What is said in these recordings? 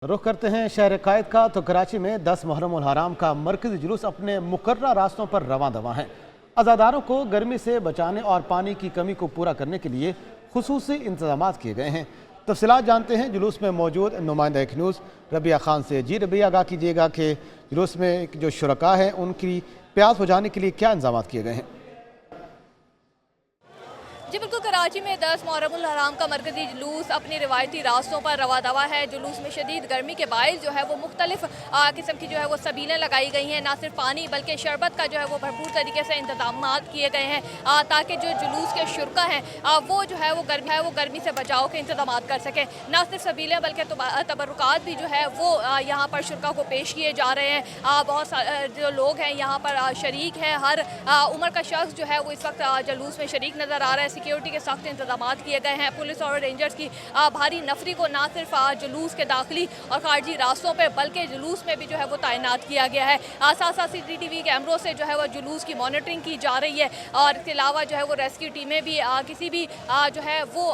रुख करते हैं शहर कायद का। तो कराची में 10 मुहर्रम उल हराम का मरकजी जुलूस अपने मुकर्रर रास्तों पर रवां दवा है। अज़ादारों को गर्मी से बचाने और पानी की कमी को पूरा करने के लिए खुसूसी इंतजाम किए गए हैं। तफसीलात जानते हैं जुलूस में मौजूद नुमाइंदा एक न्यूज़ रबिया खान से। जी रबिया, आगाह कीजिएगा कि जुलूस में जो शुरका हैं उनकी प्यास बुझाने के लिए क्या इंतजाम किए गए हैं? जी बिल्कुल, कराची में 10 मुहर्रम उल हराम का मरकजी जुलूस अपनी रिवायती रास्तों पर रवा दवा है। जुलूस में शदीद गर्मी के बायस जो है वो मुख्तलिफ किस्म की जो है वो सबीलें लगाई गई हैं। ना सिर्फ पानी बल्कि शरबत का जो है वो भरपूर तरीके से इंतजाम किए गए हैं ताकि जो जुलूस के शुरका हैं वो जो है वो गर्मी से बचाव के इंतजाम कर सकें। ना सिर्फ सबीलें बल्कि तबरुकात भी जो है वो यहाँ पर शुरका को पेश किए जा रहे हैं। बहुत सारे जो लोग हैं यहाँ पर शरीक हैं। हर उम्र का शख्स जो है वो इस वक्त जुलूस में शरीक नज़र आ रहा है। सिक्योरिटी के सख्त इंतजाम किए गए हैं। पुलिस और रेंजर्स की भारी नफरी को ना सिर्फ जुलूस के दाखिली और खारजी रास्तों पर बल्कि जुलूस में भी जो है वो तैनात किया गया है। साथ साथ CCTV कैमरों से जो है वो जुलूस की मॉनिटरिंग की जा रही है और इसके अलावा जो है वो रेस्क्यू टीमें भी किसी भी जो है वो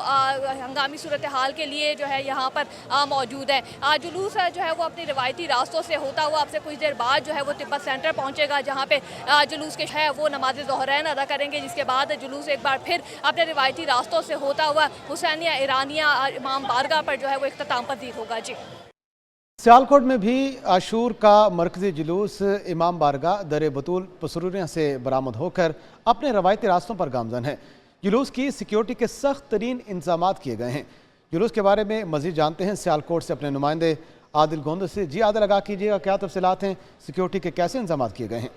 हंगामी सूरत हाल के लिए जो है यहाँ पर मौजूद है। जुलूस जो है वो अपनी रिवायती रास्तों से होता हुआ आपसे कुछ देर बाद जो है वो तिब्बत सेंटर पहुँचेगा, जहाँ पे जुलूस के है वो नमाज ज़ोहरैन अदा करेंगे। जिसके बाद जुलूस एक बार फिर अपने रिवायती रास्तों से होता हुआ हुसैनिया ईरानिया इमाम बारगाह पर जो है वो इख्तिताम पजीर होगा। जी, सियालकोट में भी आशूर का मरकजी जुलूस इमाम बारगाह दर बतूल पसरूरिया से बरामद होकर अपने रवायती रास्तों पर गामजन है। जुलूस की सिक्योरिटी के सख्त तरीन इंतजाम किए गए हैं। जुलूस के बारे में मजीद जानते हैं सियालकोट से अपने नुमाइंदे आदिल गोंद से। जी आदिल, आगाह कीजिएगा क्या तफसीलात हैं, सिक्योरिटी के कैसे इंतजाम किए गए हैं?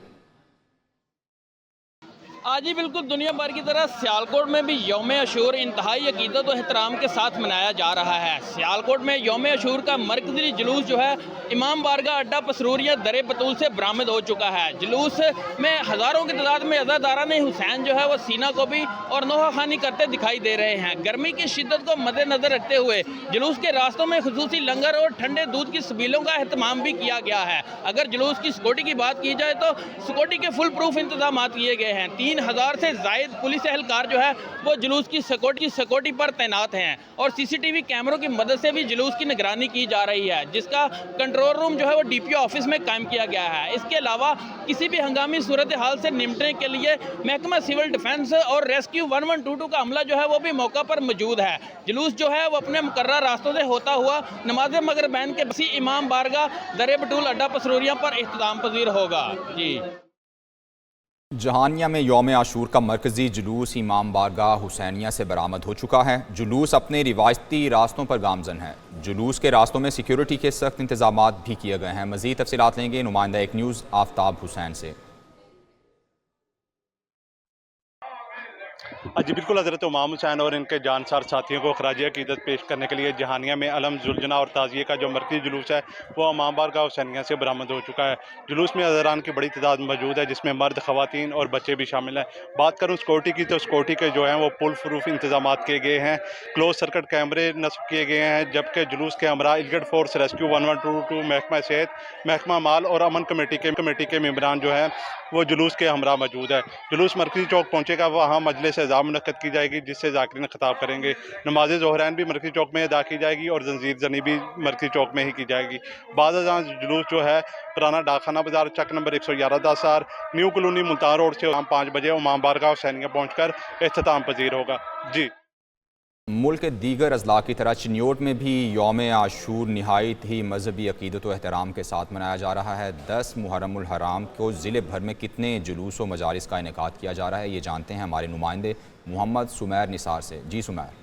आज ही बिल्कुल दुनिया भर की तरह सियालकोट में भी यौम अशूर इंतहाई अकीदत और एहतराम के साथ मनाया जा रहा है। सियालकोट में यौम अशूर का मरकजी जुलूस जो है इमाम बारगाह अड्डा पसरूरिया दर बतूल से बरामद हो चुका है। जुलूस में हज़ारों की तादाद में अज़ादारान हुसैन जो है वो सीना को भी और नोहा खानी करते दिखाई दे रहे हैं। गर्मी की शिद्दत को मद्देनजर रखते हुए जुलूस के रास्तों में खुसूसी लंगर और ठंडे दूध की सबीलों का एहतमाम भी किया गया है। अगर जुलूस की सिक्योरिटी की बात की जाए तो सिक्योरिटी के फुल प्रूफ इंतजाम किए गए हैं। 3000 से जायद पुलिस एहलकार जो है वो जुलूस की सिक्योरिटी पर तैनात हैं और CCTV कैमरों की मदद से भी जुलूस की निगरानी की जा रही है, जिसका कंट्रोल रूम जो है वो DPO ऑफिस में कायम किया गया है। इसके अलावा किसी भी हंगामी सूरत हाल से निपटने के लिए महकमा सिविल डिफेंस और रेस्क्यू 1122 का अमला जो है वो भी मौका पर मौजूद है। जुलूस जो है वो अपने मुकर्रर रास्तों से होता हुआ नमाज मगरिबैन के बसी इमाम बारगाह दर बतूल अड्डा पसरूरिया पर इख्तिताम पजीर होगा। जी, जहानिया में यौम आशूर का मरकजी जुलूस इमाम बारगाह हुसैनिया से बरामद हो चुका है। जुलूस अपने रिवायती रास्तों पर गामजन है। जुलूस के रास्तों में सिक्योरिटी के सख्त इंतजाम भी किए गए हैं। मज़ीद तफसीलात लेंगे नुमाइंदा एक न्यूज़ आफ्ताब हुसैन से। जी बिल्कुल, हज़रत इमाम हुसैन और इनके जानसार साथियों को खराज अकीदत पेश करने के लिए जहानिया में अलम जुलजना और ताज़िए का जो मरकज़ी जुलूस है वो इमाम बारगाह हुसैनिया से बरामद हो चुका है। जुलूस में अज़रान की बड़ी तादाद मौजूद है, जिसमें मर्द, ख़वातीन और बच्चे भी शामिल हैं। बात करूँ सिक्योरिटी की तो सिक्योरिटी के जो हैं वो पुल प्रूफ इंतजाम किए गए हैं। क्लोज सर्किट कैमरे नस्ब किए गए हैं, जबकि जुलूस के हमरा इलगढ़ फोर्स रेस्क्यू 1122 महकमा सेहत, महकमा माल और अमन कमेटी के मेम्बरान जो हैं वो जुलूस के हमरा मौजूद है। जुलूस मरकज़ी चौक पहुँचेगा, वहाँ मजलिस एज़ाम मुनक़्क़द की जाएगी, जिससे ज़ाकिरीन खिताब करेंगे। नमाज ज़ोहरैन भी मरकज़ी चौक में अदा की जाएगी और जंजीर ज़नी भी मरकज़ी चौक में ही की जाएगी। बाद अज़ां जुलूस जो है पुराना डाकखाना बाज़ार Chak number 111 10 new colony Multan road से 5 बजे इमाम बारगाह हुसैनिया पहुँचकर इख्तिताम पजीर होगा। जी, मुल्क के दीगर अजला की तरह चिन्योट में भी यौम आशूर नहायत ही मजहबी अकीदत व एहतराम के साथ मनाया जा रहा है। 10 मुहर्रम उल हराम को ज़िले भर में कितने जुलूस व मजालिस का इनेकाद किया जा रहा है, ये जानते हैं हमारे नुमाइंदे मोहम्मद सुमैर निसार से। जी सुमैर।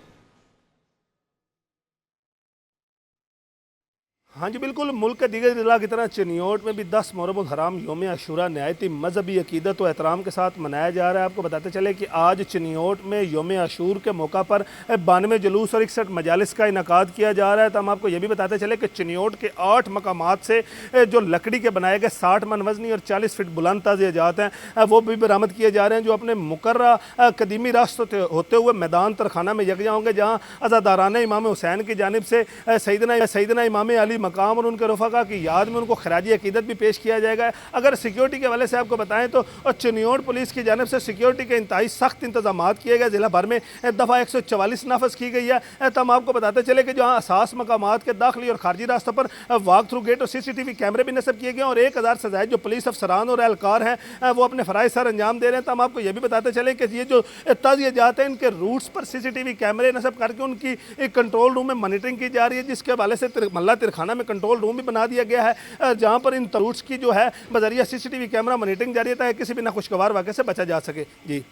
हाँ जी बिल्कुल, मुल्क के दीगर जिला की तरह चिन्योट में भी 10 मुहर्रम उल हराम यौम आशूरा नहायत ही मजहबी अकीदत व एहतराम के साथ मनाया जा रहा है। आपको बताते चले कि आज चिन्योट में यौम आशूर के मौका पर 92 जुलूस और 61 मजालिस का इनकाद किया जा रहा है। तो हम आपको ये भी बताते चले कि चिन्योट के 8 मकामात से जो लकड़ी के बनाए गए 60 मन वजनी और 40 फीट बुलंद ताज़ियाजात हैं वो भी बरामद किए जा रहे हैं, जो अपने मुकर्रर कदीमी रास्तों से होते हुए मैदान तरखाना में यकजा होंगे, जहाँ अज़ादारान इमाम हुसैन की जानिब से सैयदना इमाम अली मकाम और उनके रफ़क़ा की याद में उनको खराजी अकीदत भी पेश किया जाएगा। अगर सिक्योरिटी के हवाले से आपको बताएं तो चिन्योट पुलिस की जानिब से सिक्योरिटी के इंतहाई सख्त इंतजाम किए गए। ज़िला भर में दफ़ा 144 नाफज की गई है। तो हम आपको बताते चले कि जहाँ असास मकामात के दाखिली और खारजी रास्तों पर वाक थ्रू गेट और CCTV कैमरे भी नस्ब किए गए और 1000 से ज़ायद जो पुलिस अफसरान और एहलकार हैं वो अपने फ़राइज़ सर अंजाम दे रहे हैं। तो हम आपको ये भी बताते चले कि ये जो ताज़िए जाते हैं इनके रूट्स पर CCTV कैमरे नस्ब करके उनकी एक कंट्रोल रूम में मॉनिटरिंग की जा रही है, जिसके हवाले से मल्ला तिरखाना में कंट्रोल रूम भी बना दिया गया है, जहाँ पर इन रूट्स की जो है बजरिया CCTV कैमरा मॉनिटरिंग जारी है ताकि किसी भी नाखुशगवार वाक़े से बचा जा सके। जी।